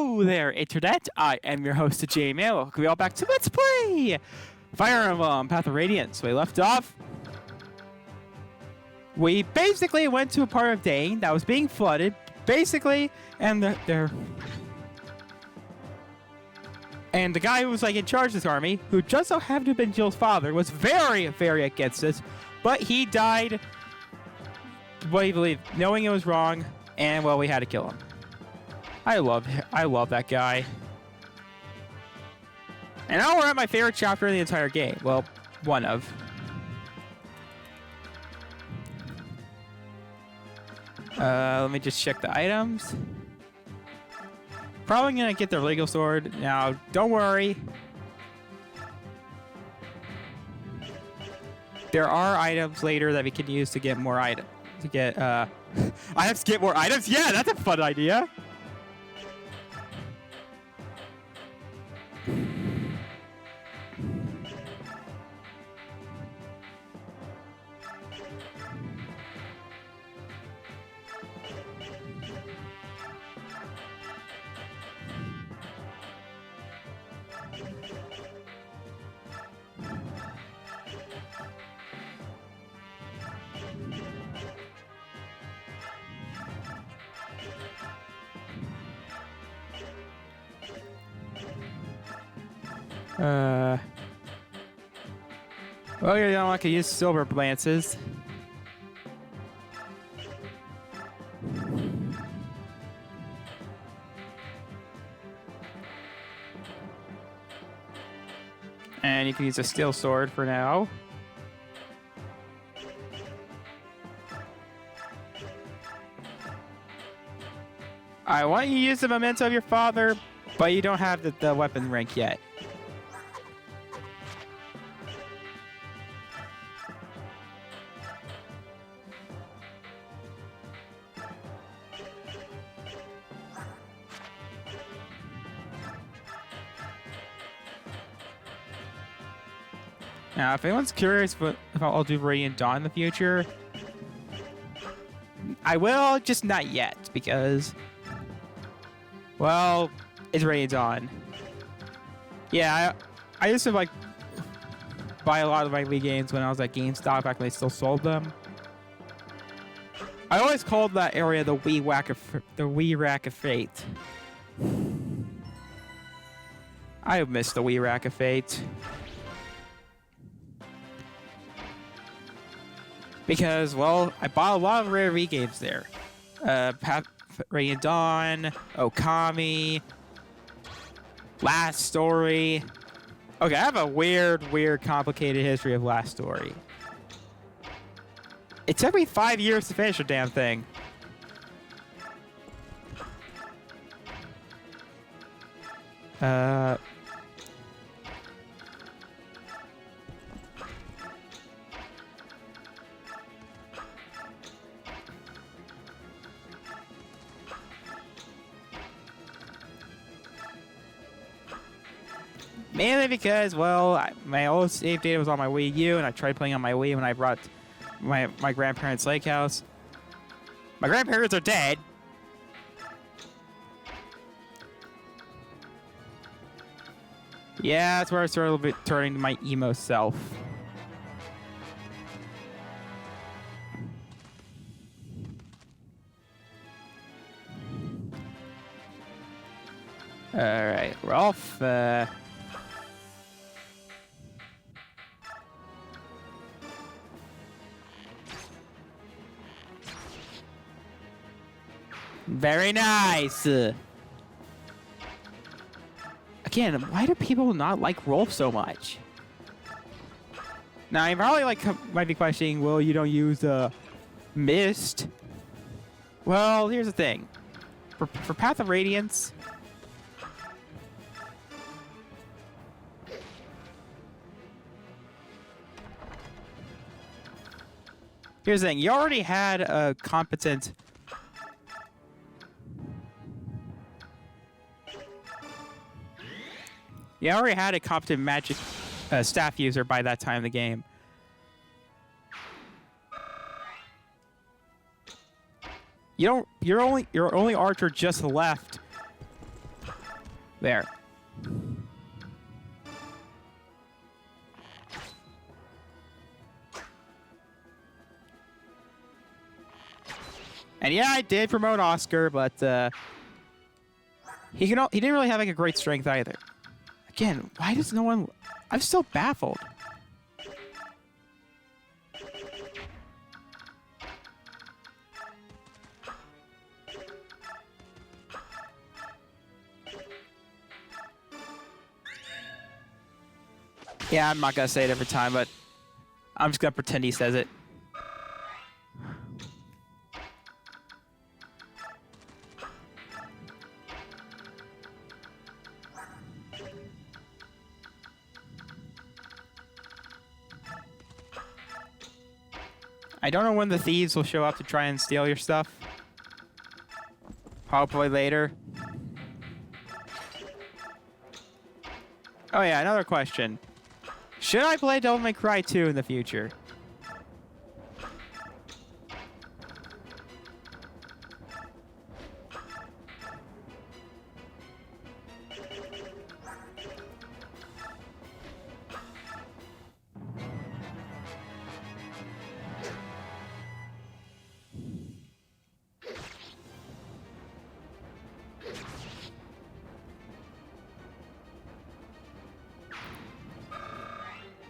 Hello there, Internet! I am your host, Daein. Welcome you all back to Let's Play Fire Emblem Path of Radiance. We left off. We basically went to a part of Daein that was being flooded, basically, and the guy who was like in charge of this army, who just so happened to have been Jill's father, was very, very against it, but he died, what do you believe, knowing it was wrong, and well, we had to kill him. I love that guy. And now we're at my favorite chapter in the entire game. Well, one of. Let me just check the items. Probably gonna get the legal sword. Now, don't worry. There are items later that we can use to get more items. To get, I have to get more items? Yeah, that's a fun idea. Well, you know, I can use silver lances. And you can use a steel sword for now. I want you to use the memento of your father, but you don't have the weapon rank yet. Now, if anyone's curious if I'll do Radiant Dawn in the future, I will, just not yet, because, well, it's Radiant Dawn. Yeah, I used to, like, buy a lot of my Wii games when I was at GameStop back when they still sold them. I always called that area the Wii Rack of Fate. I miss the Wii Rack of Fate. Because, well, I bought a lot of rare Wii games there. Radiant Dawn, Okami, Last Story. Okay, I have a weird, complicated history of Last Story. It took me 5 years to finish the damn thing. Mainly because, well, my old save data was on my Wii U, and I tried playing on my Wii when I brought my grandparents' lake house. My grandparents are dead. Yeah, that's where I started a little bit turning to my emo self. Alright, we're off. Very nice. Again, why do people not like Rolf so much? Now, you probably might be questioning, well, you don't use Mist. Well, here's the thing. For Path of Radiance, here's the thing. You already had a competent magic staff user by that time in the game. Your only archer just left There. And yeah, I did promote Oscar, but he didn't really have like a great strength either. Again, why does no one? I'm still baffled. Yeah, I'm not gonna say it every time, but I'm just gonna pretend he says it. I don't know when the thieves will show up to try and steal your stuff. Hopefully later. Oh yeah, another question. Should I play Devil May Cry 2 in the future?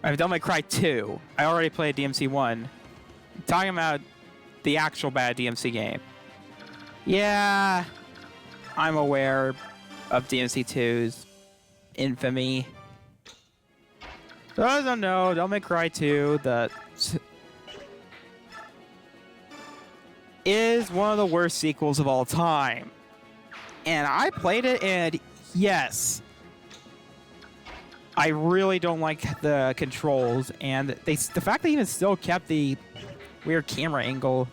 I've Devil May Cry 2. I already played DMC 1. I'm talking about the actual bad DMC game. Yeah, I'm aware of DMC 2's infamy. Those don't know, Devil May Cry 2 is one of the worst sequels of all time. And I played it, and yes, I really don't like the controls, and the fact they even still kept the weird camera angle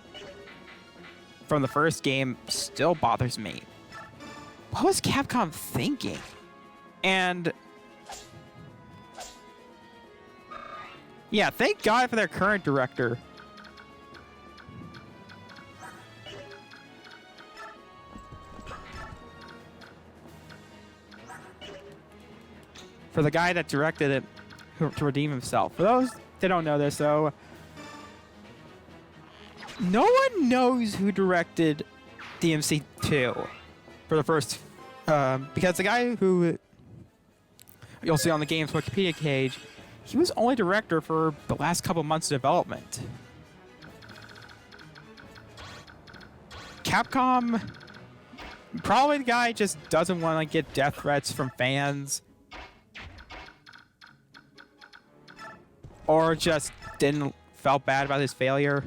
from the first game still bothers me. What was Capcom thinking? And yeah, thank God for their current director. For the guy that directed it to redeem himself. For those that don't know this, though, no one knows who directed DMC 2 for the first, because the guy who you'll see on the game's Wikipedia page, he was only director for the last couple months of development. Capcom, probably the guy just doesn't want to get death threats from fans. Or just felt bad about his failure.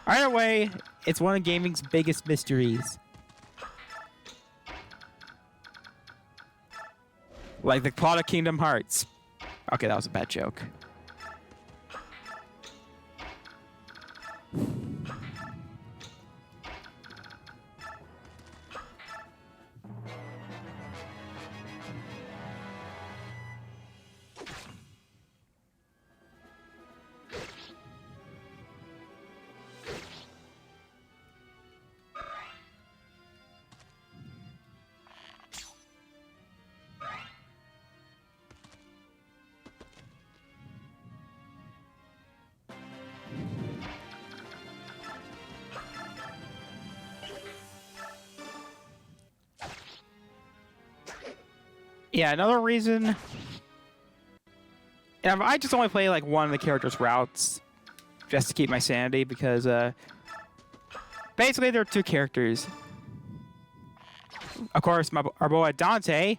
Either way, it's one of gaming's biggest mysteries. Like the plot of Kingdom Hearts. Okay, that was a bad joke. Yeah, another reason. And I just only play like one of the characters' routes just to keep my sanity because basically there are two characters. Of course, our boy Dante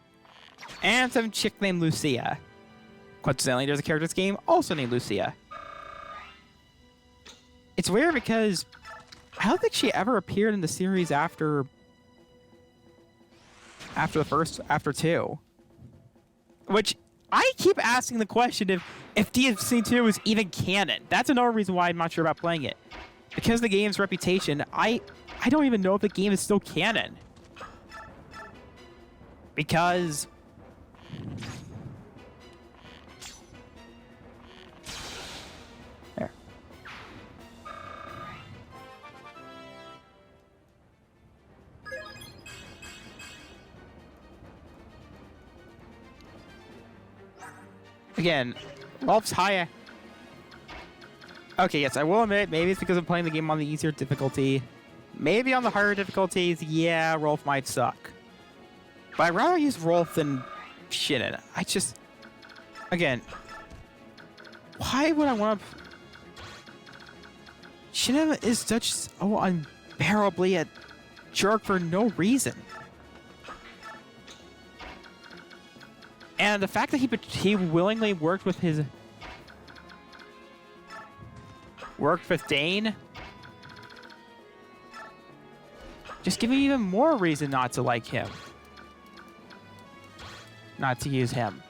and some chick named Lucia. Coincidentally, there's a character in this game also named Lucia. It's weird because I don't think she ever appeared in the series after two. Which, I keep asking the question if DMC 2 is even canon. That's another reason why I'm not sure about playing it. Because of the game's reputation, I don't even know if the game is still canon. Because there. Again, Rolf's high. Okay, yes, I will admit, maybe it's because I'm playing the game on the easier difficulty. Maybe on the harder difficulties, yeah, Rolf might suck. But I'd rather use Rolf than Shinnon. I just... Again, why would I want to... Shinnon is such unbearably a jerk for no reason. And the fact that he willingly worked with Daein, just give me even more reason not to like him. Not to use him.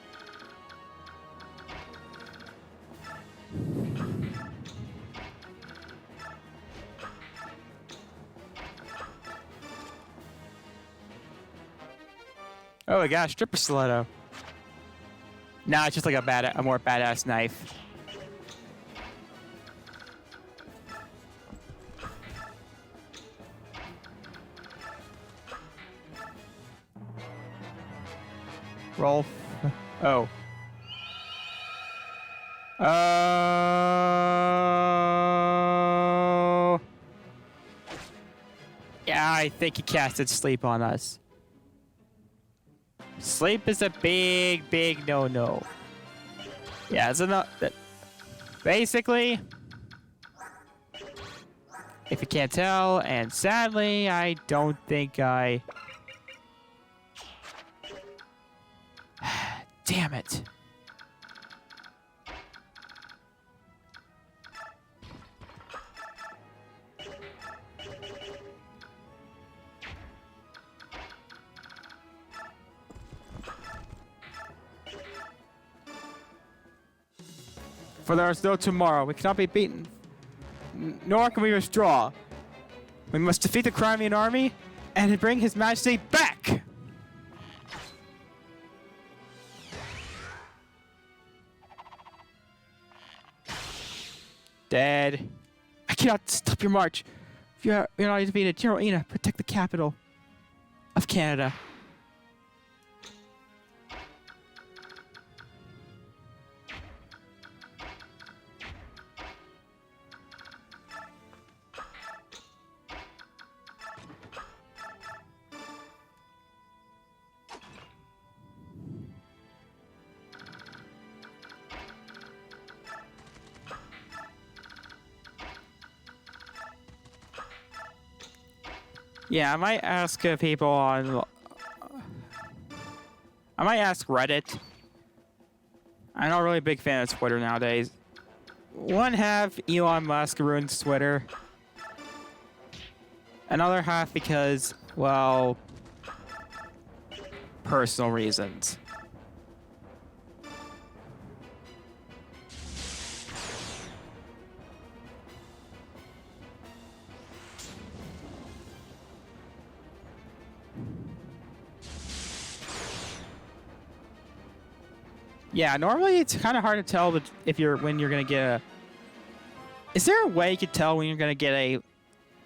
Oh, I got a stripper stiletto. Nah, it's just like a more badass knife. Rolf. Oh. Oh. Yeah, I think he casted sleep on us. Sleep is a big, big no-no. Yeah, it's enough. Basically, if you can't tell, and sadly, I don't think I... Damn it. For there is no tomorrow. We cannot be beaten, nor can we withdraw. We must defeat the Crimean army and bring His Majesty back! Dead. I cannot stop your march. If you're not defeated, General Ina, protect the capital of Canada. Yeah, I might ask people on... I might ask Reddit. I'm not really a big fan of Twitter nowadays. One half, Elon Musk ruins Twitter. Another half because, well... personal reasons. Yeah, normally it's kind of hard to tell when you're gonna get a... Is there a way you could tell when you're gonna get a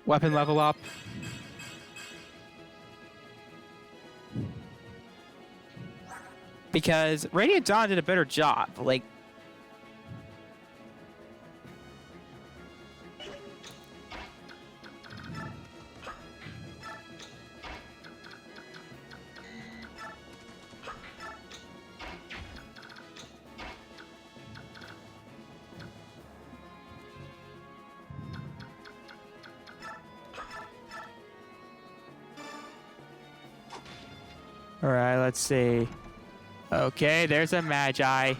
weapon level up? Because Radiant Dawn did a better job. Like... Alright, let's see. Okay, there's a Magi.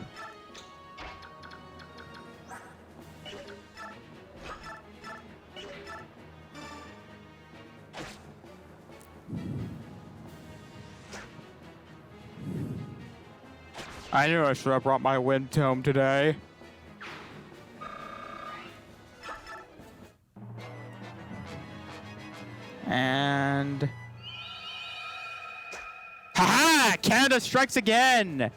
I knew I should have brought my wind tome today. And... Ha-ha! Canada strikes again!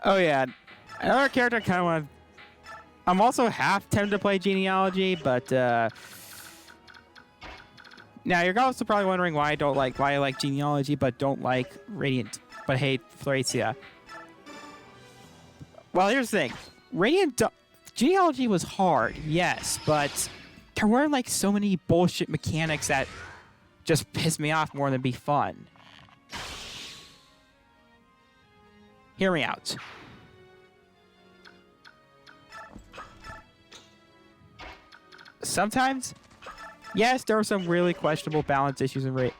Oh yeah, another character I kind of want. I'm also half tempted to play Genealogy, but now you're also probably wondering why I like Genealogy but don't like Radiant, but hate Thracia. Well, here's the thing: Genealogy was hard, yes, but there were like so many bullshit mechanics that just piss me off more than be fun. Hear me out. Sometimes, yes, there are some really questionable balance issues in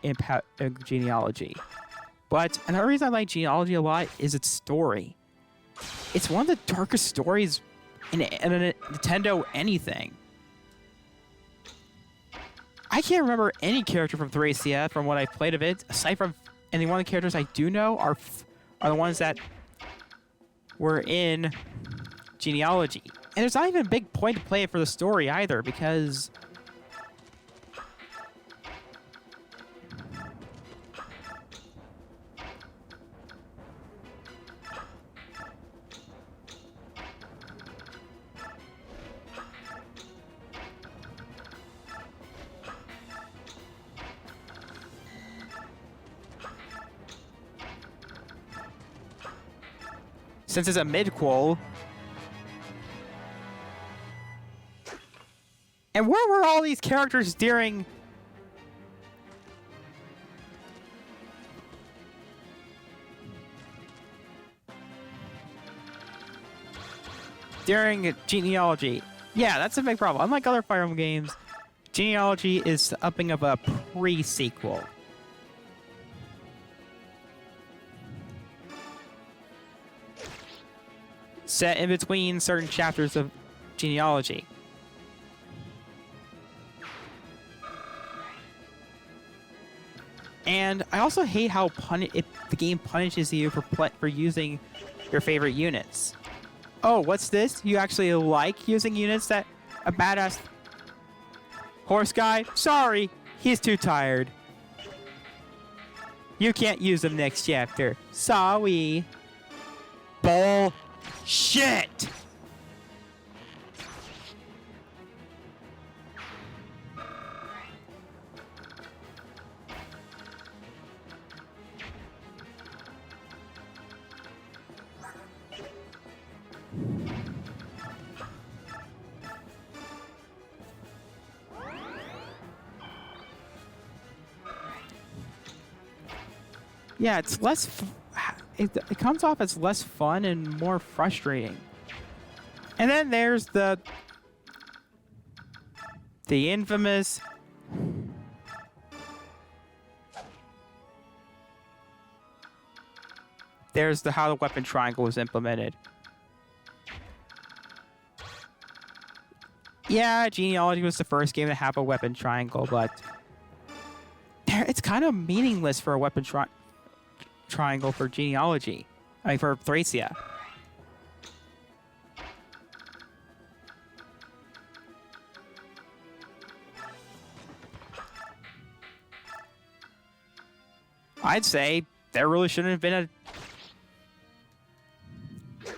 Genealogy. But another reason I like Genealogy a lot is its story. It's one of the darkest stories in a Nintendo anything. I can't remember any character from Thracia from what I've played of it, aside from, and the one of the characters I do know are the ones that were in Genealogy. And there's not even a big point to play it for the story either, because since it's a midquel. And where were all these characters during Genealogy? Yeah, that's a big problem. Unlike other Fire Emblem games, Genealogy is the upping of a pre-sequel. Set in between certain chapters of Genealogy. And I also hate how the game punishes you for using your favorite units. Oh, what's this? You actually like using units that a badass horse guy? Sorry, he's too tired. You can't use him next chapter. Sorry. Bullshit! Yeah, it's less. It comes off as less fun and more frustrating. And then there's the infamous. There's how the weapon triangle was implemented. Yeah, Genealogy was the first game to have a weapon triangle, but it's kind of meaningless for a weapon triangle for Genealogy. I mean, for Thracia. I'd say there really shouldn't have been a...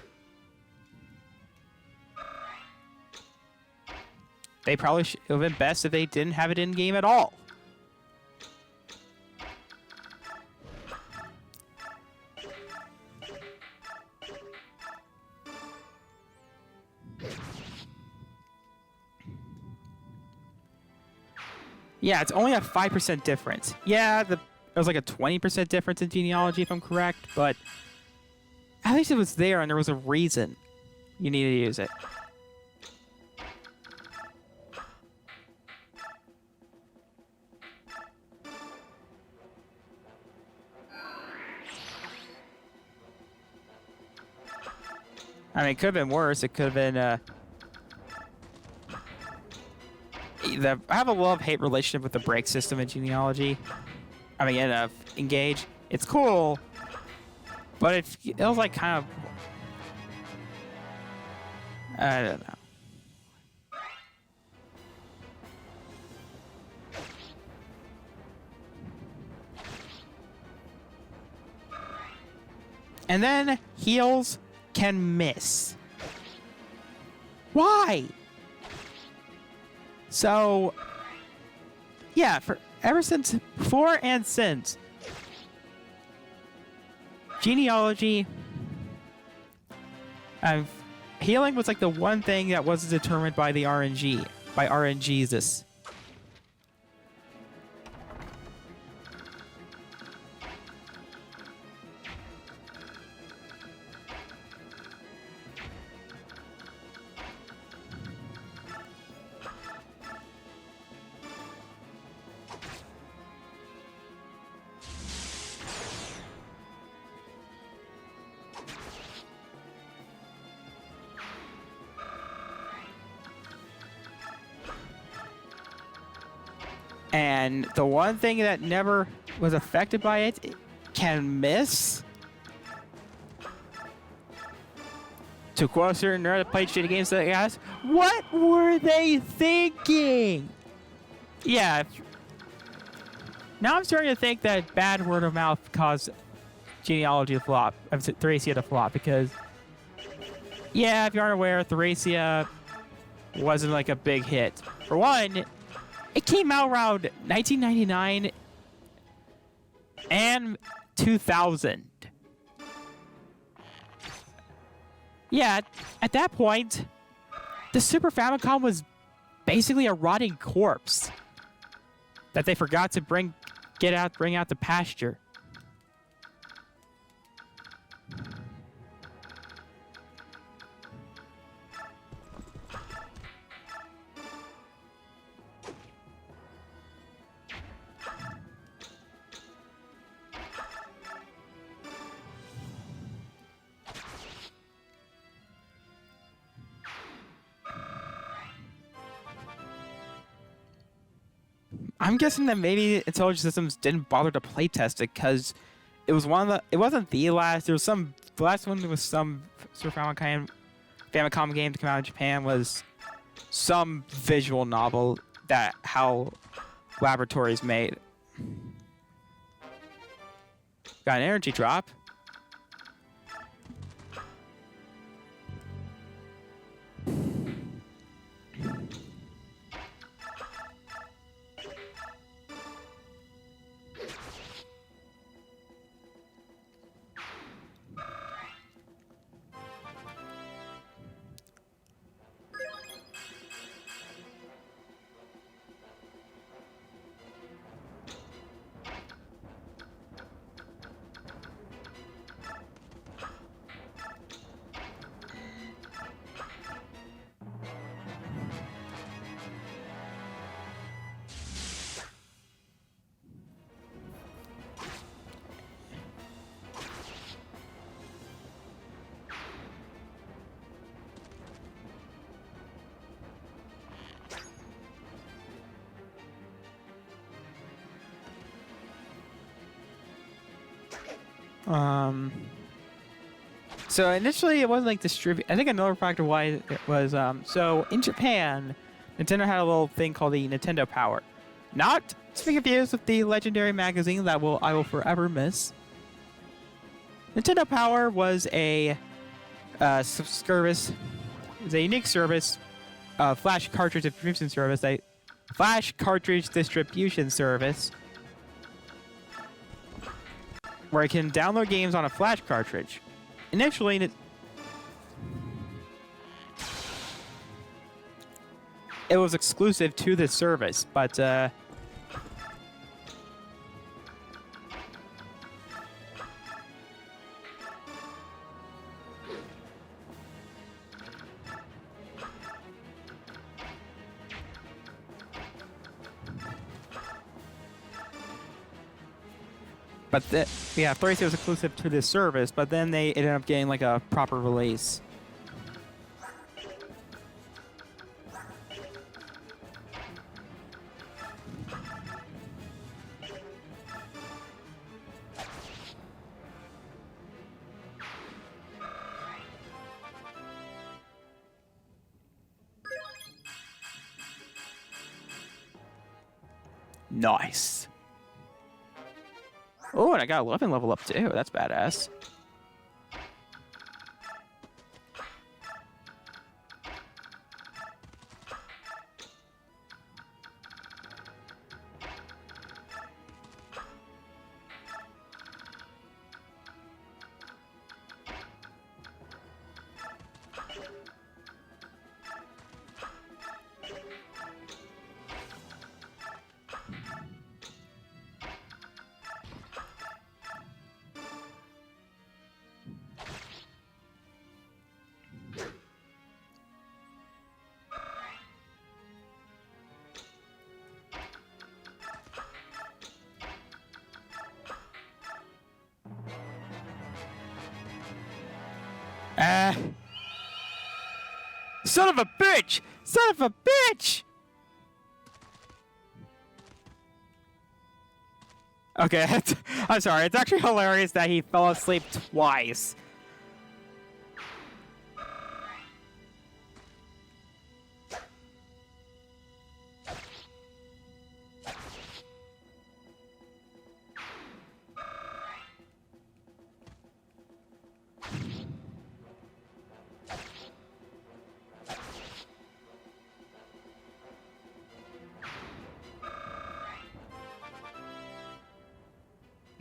They probably should have been best if they didn't have it in-game at all. Yeah, it's only a 5% difference. Yeah, there was like a 20% difference in Genealogy, if I'm correct, but at least it was there and there was a reason you needed to use it. I mean, it could have been worse. It could have been, I have a love-hate relationship with the break system in Genealogy. I mean, in Engage. It's cool, but it was like kind of... I don't know. And then heals can miss. Why? So, yeah, ever since, before and since, genealogy, healing was like the one thing that wasn't determined by the RNG, by RNGesus. And the one thing that never was affected by it can miss. To quote a certain nerd that played shitty games, that asked, what were they thinking? Yeah. Now I'm starting to think that bad word of mouth caused genealogy to flop. Thracia to flop because, yeah, if you aren't aware, Thracia wasn't like a big hit. For one, it came out around 1999 and 2000. Yeah, at that point, the Super Famicom was basically a rotting corpse that they forgot to bring out to pasture. I'm guessing that maybe Intelligent Systems didn't bother to playtest it because it was it wasn't the last. There was the last one was some Super Famicom game to come out in Japan was some visual novel that how laboratories made. Got an energy drop. So initially it wasn't like I think another factor why it was, so in Japan, Nintendo had a little thing called the Nintendo Power. Not to be confused with the legendary magazine that I will forever miss. Nintendo Power was a service, it was a unique service, flash cartridge distribution service, where you can download games on a flash cartridge. Initially, it was exclusive to this service, but yeah, Thracia was exclusive to this service, but then they ended up getting like a proper release. Nice. Oh, and I got a weapon level up too. That's badass. Son of a bitch! Son of a bitch! Okay, I'm sorry. It's actually hilarious that he fell asleep twice.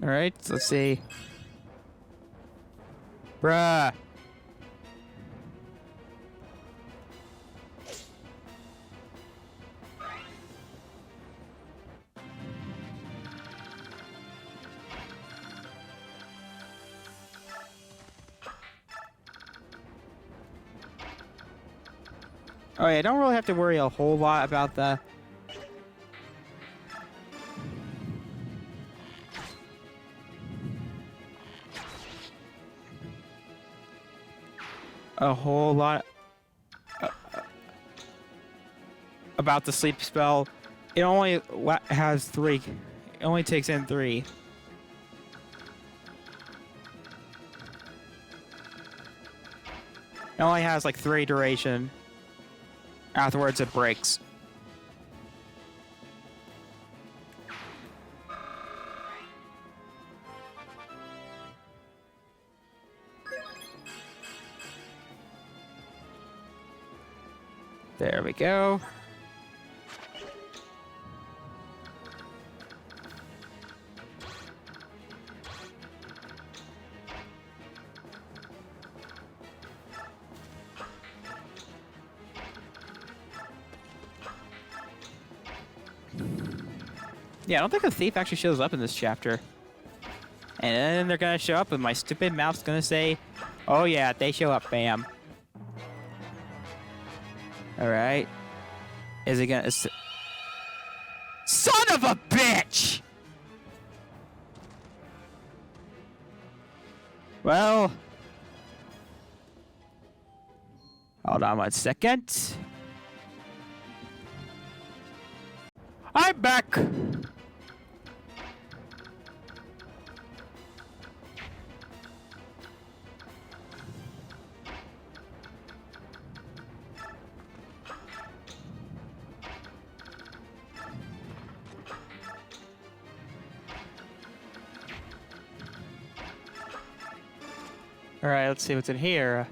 Alright, so let's see. Bruh. Oh yeah, don't really have to worry a whole lot about the... a whole lot about the sleep spell. It only has 3. It only takes in 3. It only has like 3 duration. Afterwards it breaks. There we go. Yeah, I don't think a thief actually shows up in this chapter. And then they're gonna show up and my stupid mouth's gonna say, oh yeah, they show up, bam. Alright. Is it gonna... Son of a bitch! Well... Hold on 1 second. I'm back! Alright, let's see what's in here.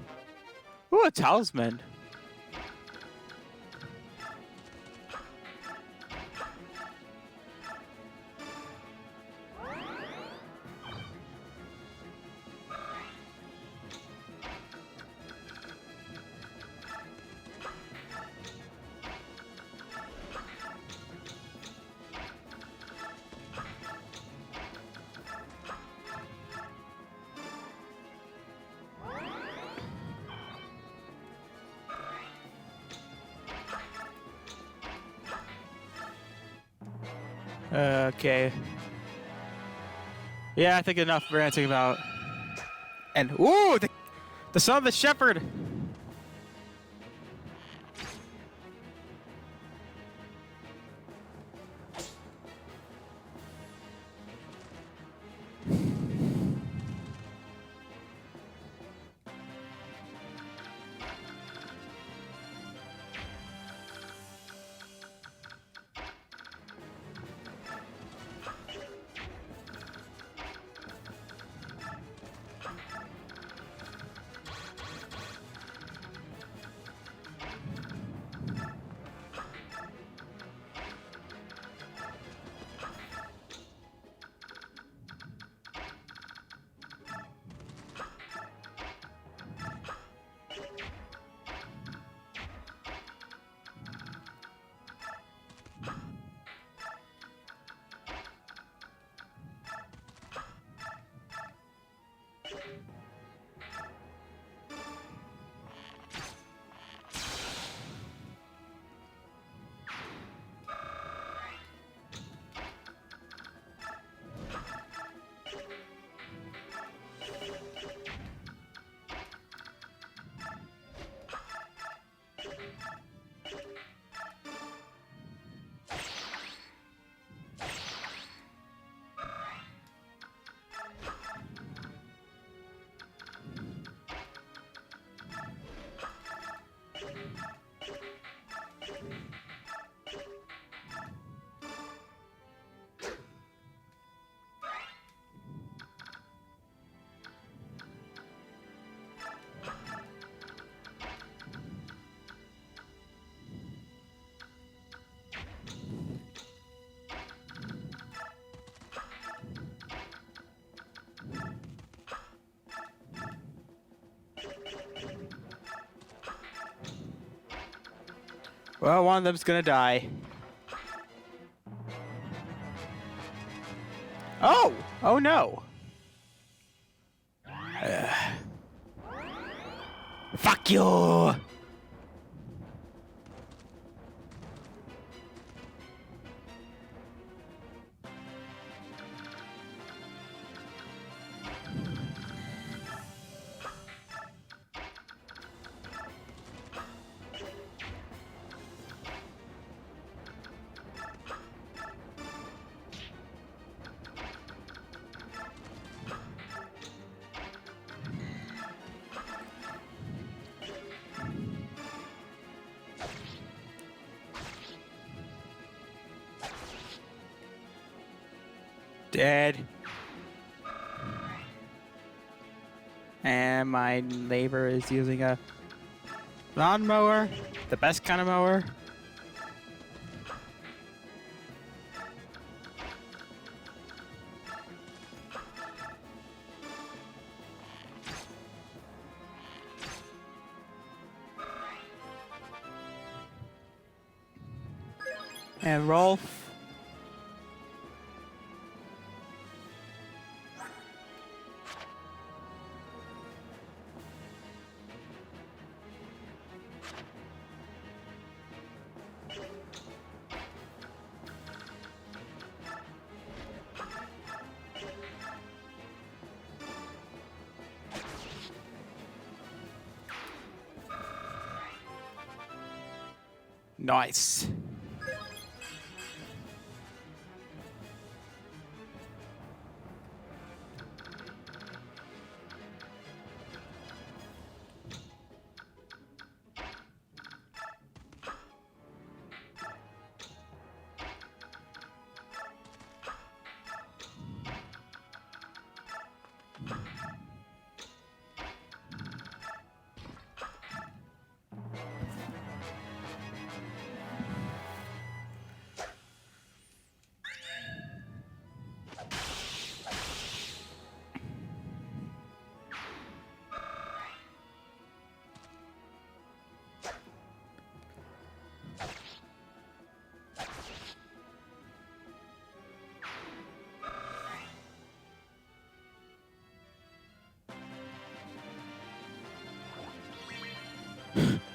Ooh, a talisman. Okay. Yeah, I think enough ranting about... And, ooh, the son of the shepherd! Well, one of them's gonna die. Oh! Oh no! Fuck you! Dead. And my neighbor is using a lawnmower, the best kind of mower. And Rolf. Nice.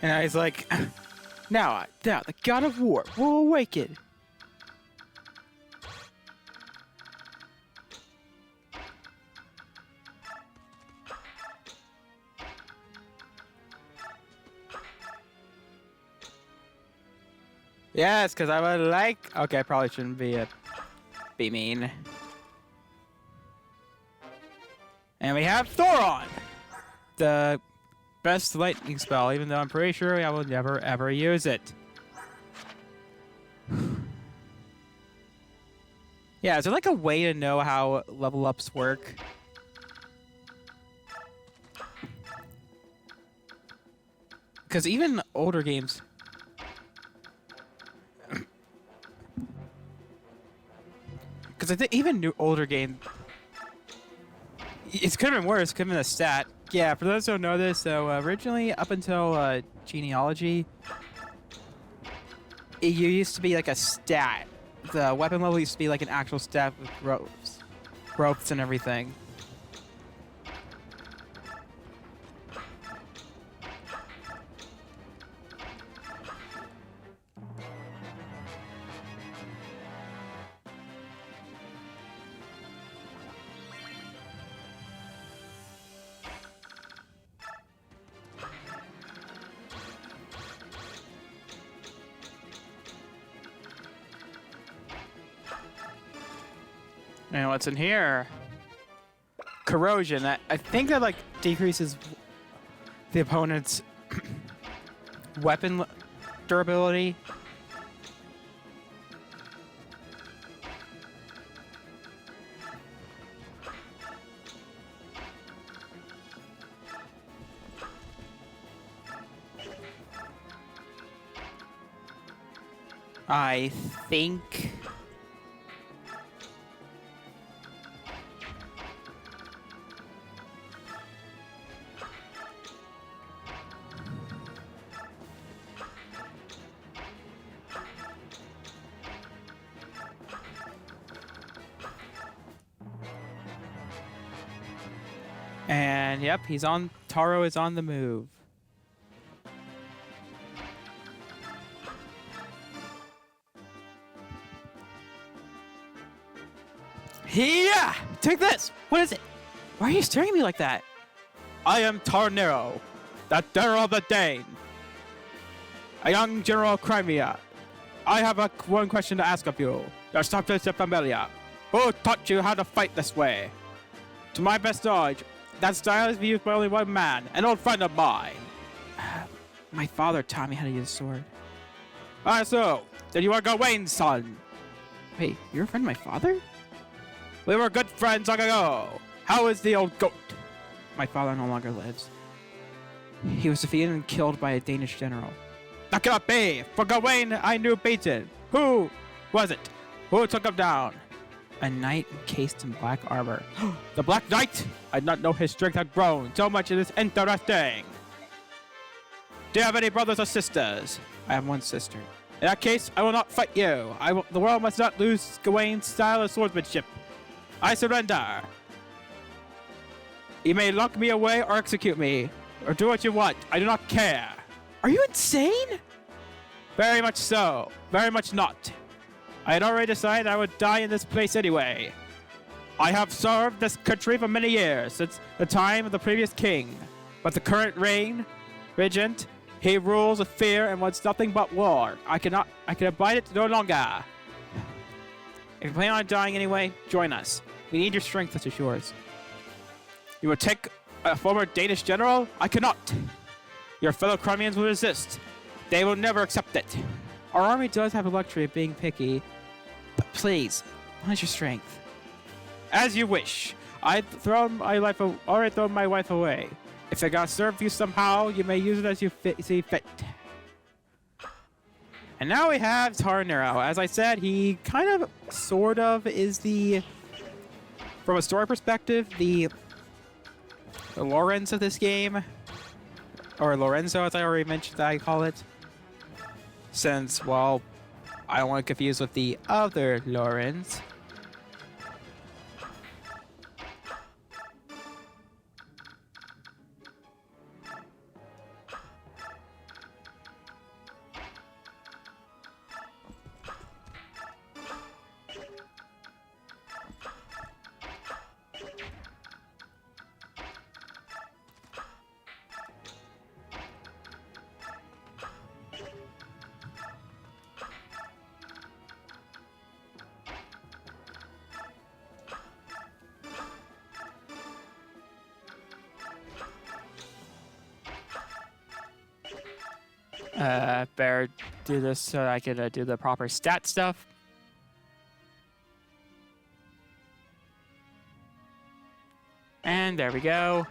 And he's like, now the god of war will awaken. Yes, because I would like... Okay, I probably shouldn't be mean. And we have Thoron! The best lightning spell, even though I'm pretty sure I will never ever use it. Yeah, is there like a way to know how level ups work? Because even older games... Because I think even new older games... It could have been worse, could have been a stat. Yeah, for those who don't know this, so originally up until genealogy, it used to be like a stat. The weapon level used to be like an actual stat with growths and everything. And what's in here? Corrosion. I think that like decreases the opponent's weapon durability. I think... And yep, he's on. Taro is on the move. Yeah! Take this! What is it? Why are you staring at me like that? I am Tarnero, the general of the Daein. A young general of Crimea. I have one question to ask of you. Your subjects of familia. Who taught you how to fight this way? To my best knowledge, that style is used by only one man, an old friend of mine. My father taught me how to use a sword. So, then you are Gawain's son. Wait, you're a friend of my father? We were good friends long ago. How is the old goat? My father no longer lives. He was defeated and killed by a Danish general. That cannot be! For Gawain, I knew beaten. Who was it? Who took him down? A knight encased in black armor. The Black Knight? I did not know his strength had grown so much. It is interesting. Do you have any brothers or sisters? I have one sister. In that case, I will not fight you. The world must not lose Gawain's style of swordsmanship. I surrender. You may lock me away or execute me, or do what you want. I do not care. Are you insane? Very much so. Very much not. I had already decided I would die in this place anyway. I have served this country for many years, since the time of the previous king. But the current regent, he rules with fear and wants nothing but war. I can abide it no longer. If you plan on dying anyway, join us. We need your strength such as yours. You will take a former Danish general? I cannot. Your fellow Crimeans will resist. They will never accept it. Our army does have a luxury of being picky, but please, what is your strength? As you wish. Already thrown my wife away. If it got served you somehow, you may use it as you see fit. And now we have Tarnero. As I said, he kind of, sort of, is the, from a story perspective, the Lorenz of this game. Or Lorenzo, as I already mentioned, I call it. Since, well, I don't want to confuse with the other Lorenz. Better do this so I can do the proper stat stuff. And there we go.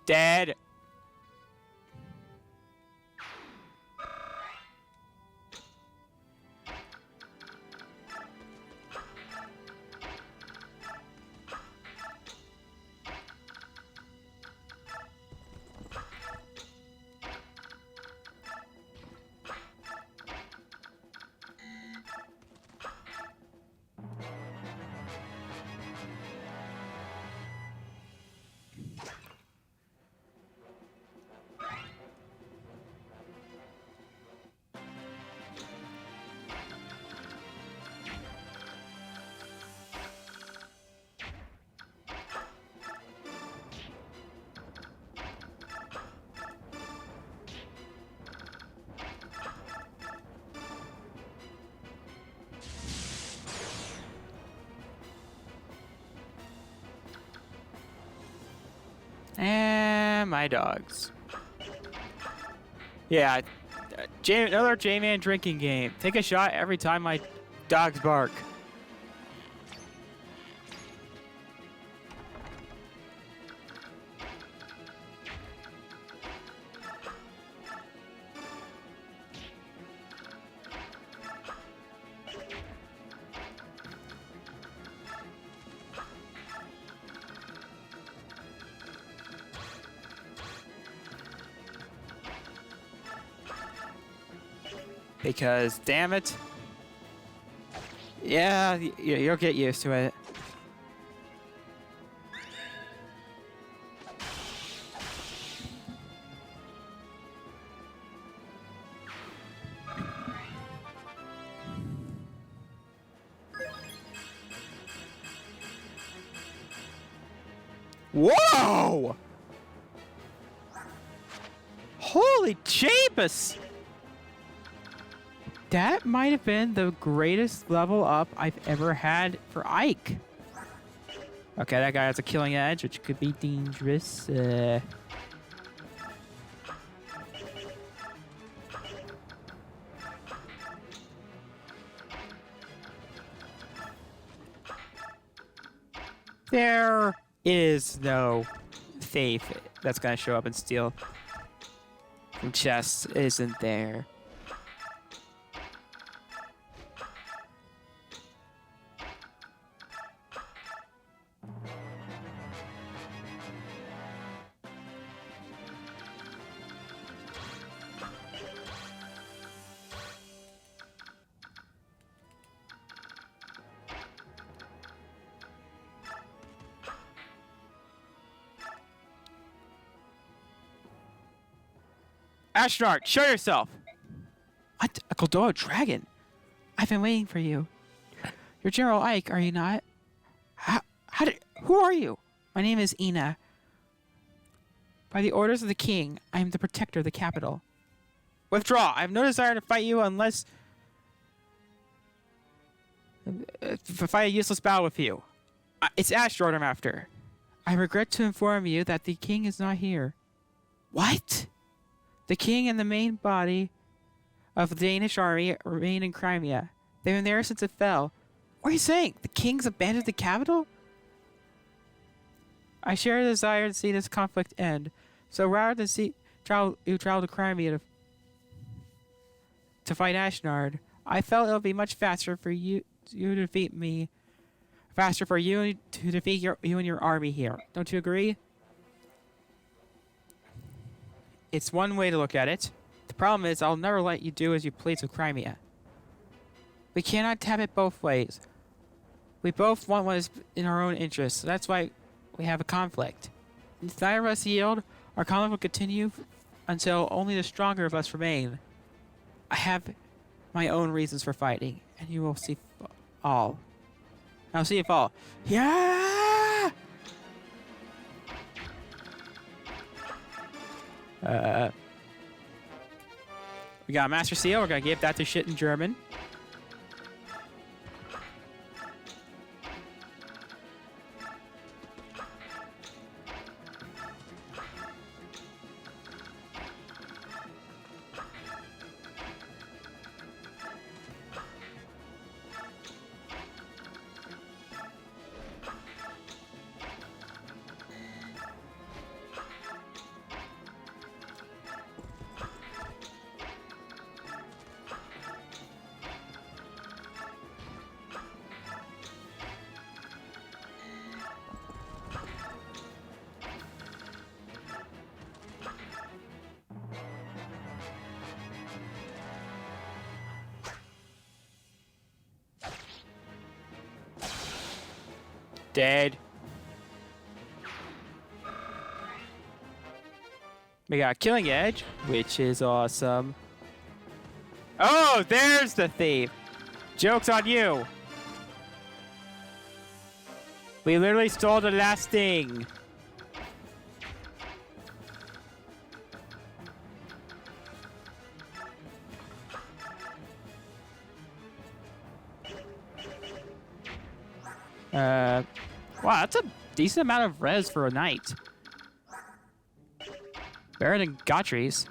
Dead. And my dogs. Yeah, another J-Man drinking game. Take a shot every time my dogs bark. Because, damn it. Yeah, you'll get used to it. Whoa! Holy Jeebus! That might have been the greatest level up I've ever had for Ike. Okay, that guy has a killing edge, which could be dangerous. There is no thief that's gonna show up and steal from chests, isn't there? Ashnard, show yourself! What? A Koldoro dragon? I've been waiting for you. You're General Ike, are you not? Who are you? My name is Ina. By the orders of the king, I am the protector of the capital. Withdraw! I have no desire to fight you unless... to fight a useless battle with you. It's Ashnard I'm after. I regret to inform you that the king is not here. What? The king and the main body of the Danish army remain in Crimea. They've been there since it fell. What are you saying? The king's abandoned the capital? I share a desire to see this conflict end. So rather than travel to Crimea to fight Ashnard, I felt it would be much faster for you to defeat me. Faster for you to defeat you and your army here. Don't you agree? It's one way to look at it. The problem is I'll never let you do as you please with Crimea. We cannot have it both ways. We both want what is in our own interests, so that's why we have a conflict. If neither of us yield, our conflict will continue until only the stronger of us remain. I have my own reasons for fighting, and you will see all. I'll see you fall. Yeah! We got a Master Seal. We're gonna give that to shit in German. Dead. We got Killing Edge, which is awesome. Oh, there's the thief. Joke's on you. We literally stole the last thing. Wow, that's a decent amount of res for a knight. Better than Gotry's.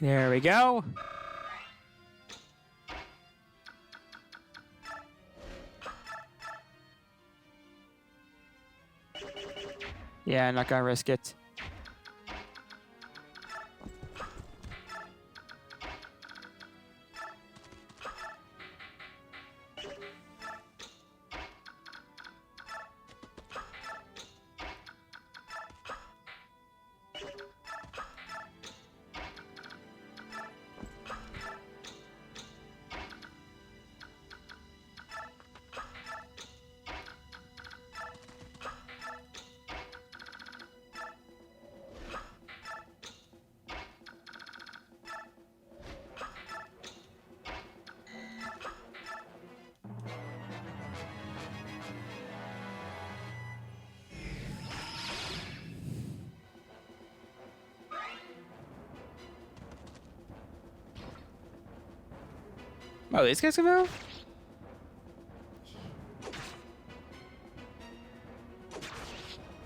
There we go. Yeah, I'm not gonna risk it. Oh, these guys can move?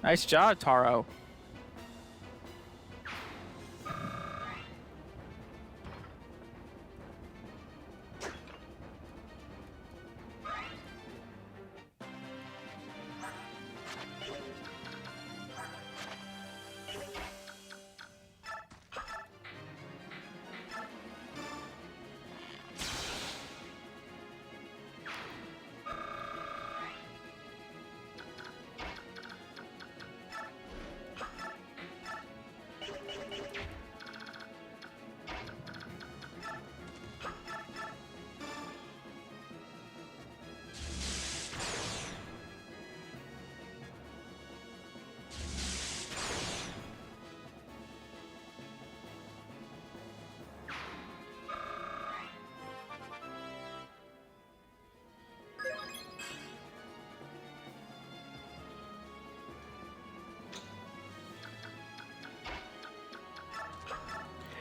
Nice job, Taro.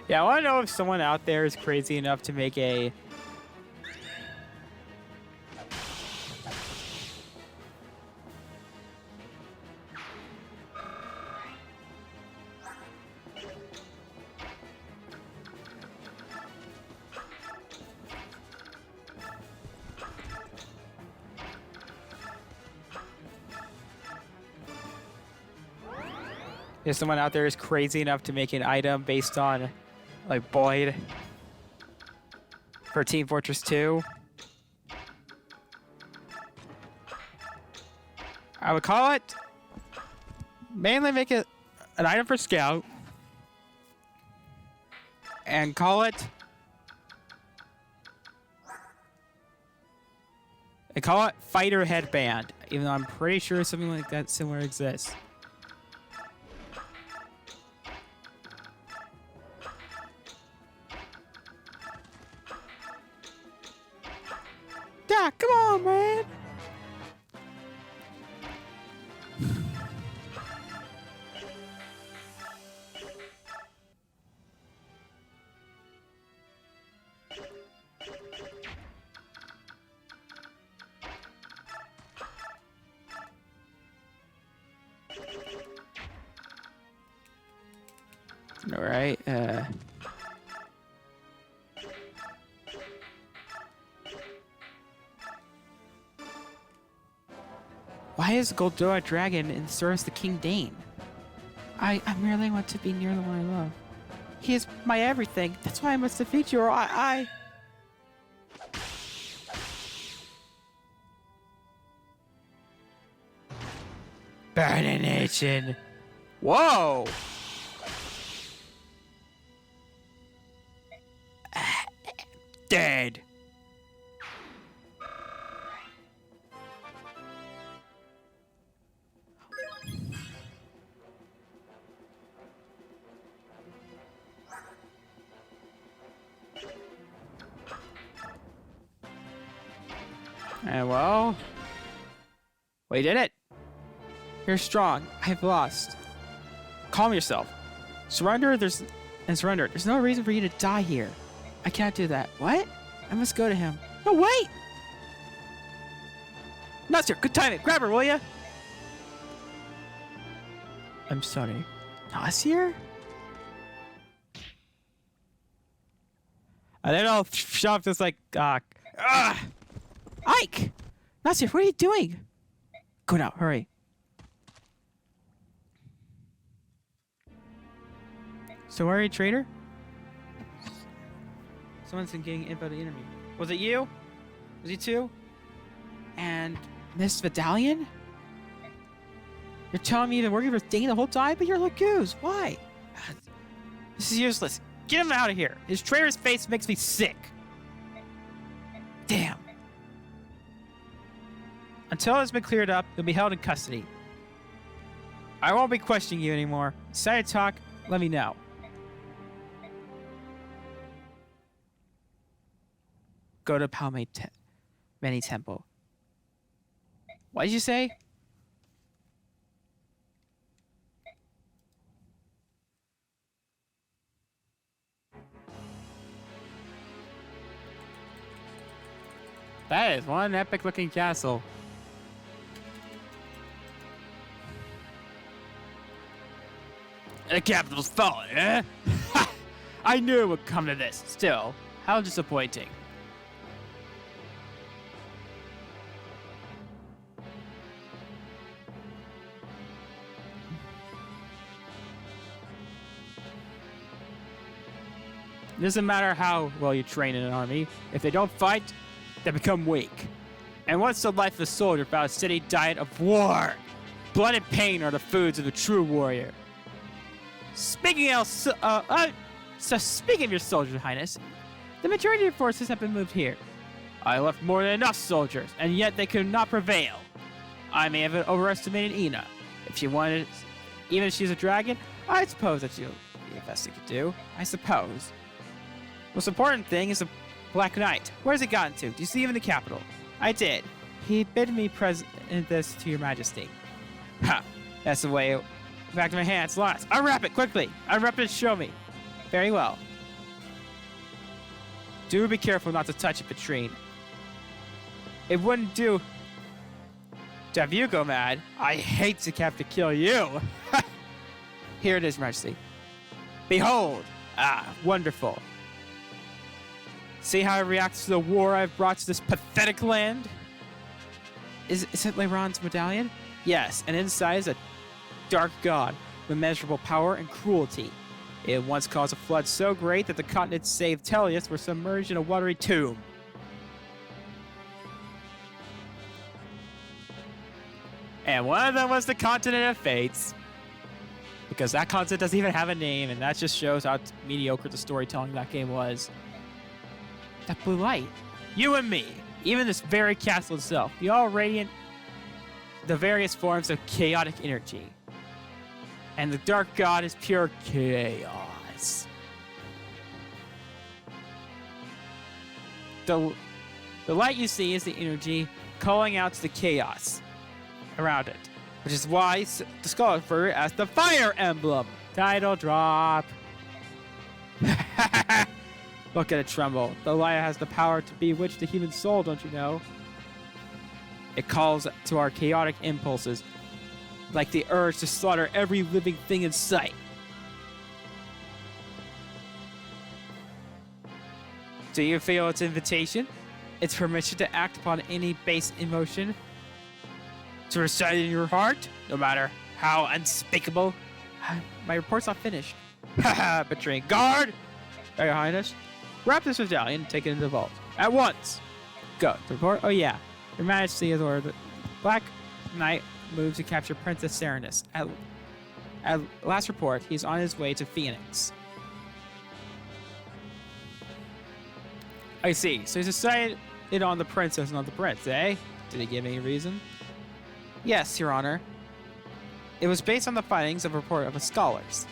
Yeah, I want to know if someone out there is crazy enough to make a... If someone out there is crazy enough to make an item based on, like, Boyd for Team Fortress 2. I would call it, mainly make it an item for Scout, and call it Fighter Headband, even though I'm pretty sure something like that similar exists. Yeah, come on, man. All right. Why is Goldoa Dragon in service to King Daein? I merely want to be near the one I love. He is my everything. That's why I must defeat you, or I... Burning Nation. Whoa! Dead. And well, we did it. You're strong. I've lost. Calm yourself. Surrender. There's no reason for you to die here. I can't do that. What? I must go to him. No, wait! Nasir, good timing. Grab her, will ya? I'm sorry. Nasir? And then I'll shove this like, Ike! Nasir, what are you doing? Go now, hurry. So are you a traitor? Someone's been getting info to the enemy. Was it you? Was you too? And Miss Vidalian? You're telling me you've been working for Daein the whole time, but you're Goose. Why? This is useless. Get him out of here. His traitor's face makes me sick. Damn. Until it's been cleared up, you'll be held in custody. I won't be questioning you anymore. Decide to talk, let me know. Go to Many Temple. What did you say? That is one epic looking castle. The capital's fallen, eh? Ha! I knew it would come to this. Still, how disappointing. It doesn't matter how well you train in an army. If they don't fight, they become weak. And what's the life of a soldier without a steady diet of war? Blood and pain are the foods of a true warrior. Speaking of your soldiers, Your Highness, the majority of your forces have been moved here. I left more than enough soldiers, and yet they could not prevail. I may have overestimated Ina. If she wanted, even if she's a dragon, I suppose that she'll be the best they could do. I suppose. Most important thing is the Black Knight. Where's he gotten to? Do you see him in the capital? I did. He bid me present this to your majesty. Ha! That's the way. Back to my hands, lost. Unwrap it quickly. Unwrap it and show me. Very well. Do be careful not to touch it, Patrine. It wouldn't do to have you go mad. I hate to have to kill you. Here it is, Majesty. Behold. Ah, wonderful. See how it reacts to the war I've brought to this pathetic land? Is it Leiron's medallion? Yes, and inside is a dark god with immeasurable power and cruelty. It once caused a flood so great that the continents save Tellius were submerged in a watery tomb. And one of them was the continent of Fates. Because that continent doesn't even have a name, and that just shows how mediocre the storytelling of that game was. That blue light. You and me. Even this very castle itself. We all radiant the various forms of chaotic energy. And the dark god is pure chaos. The light you see is the energy calling out to the chaos around it. Which is why the scholars refer it as the Fire Emblem. Title drop. Look at it tremble. The light has the power to bewitch the human soul, don't you know? It calls to our chaotic impulses, like the urge to slaughter every living thing in sight. Do you feel its invitation? Its permission to act upon any base emotion? To recite it in your heart, no matter how unspeakable? My report's not finished. Haha, betraying guard! Your Highness, wrap this medallion and take it into the vault. At once! Go. The report? Oh yeah. Your Majesty has ordered. Black Knight moves to capture Princess Serenus. At last report, he's on his way to Phoenix. I see. So he's decided on the princess, not the prince, eh? Did he give any reason? Yes, Your Honor. It was based on the findings of a report of the scholars.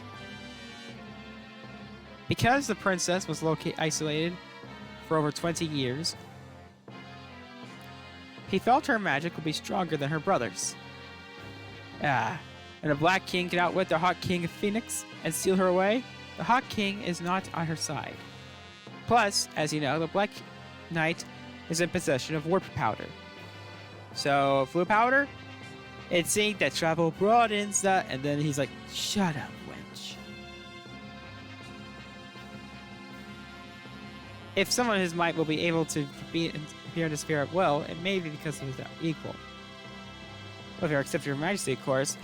Because the princess was isolated for over 20 years, he felt her magic would be stronger than her brother's. And the Black King can outwit the Hawk King of Phoenix and steal her away? The Hawk King is not on her side. Plus, as you know, the Black Knight is in possession of warp powder. So, flu powder? It's saying that travel broadens that, and then he's like, shut up, wench. If someone of his might will be able to be appear in the sphere at will, it may be because he was not equal. Well, if you accept your majesty, of course.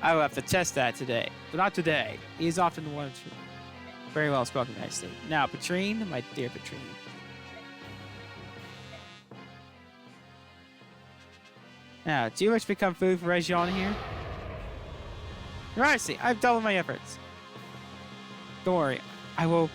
I will have to test that today. But not today. He is often the one very well spoken, I say. Now, Patrine, my dear Patrine. Now, do you wish to become food for Region here? Right, see, I've doubled my efforts. Don't worry, I will...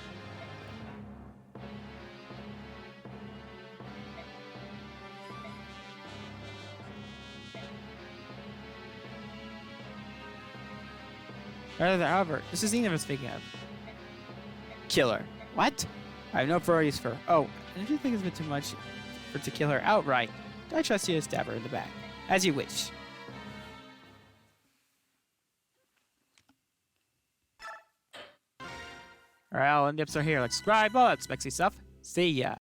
However, this is Xena I'm speaking of. Kill her. What? I have no priorities for... Oh, and if you think it's a bit too much to kill her outright, I trust you to stab her in the back. As you wish. Alright, all end ups are here. Like, subscribe, all that spexy stuff. See ya.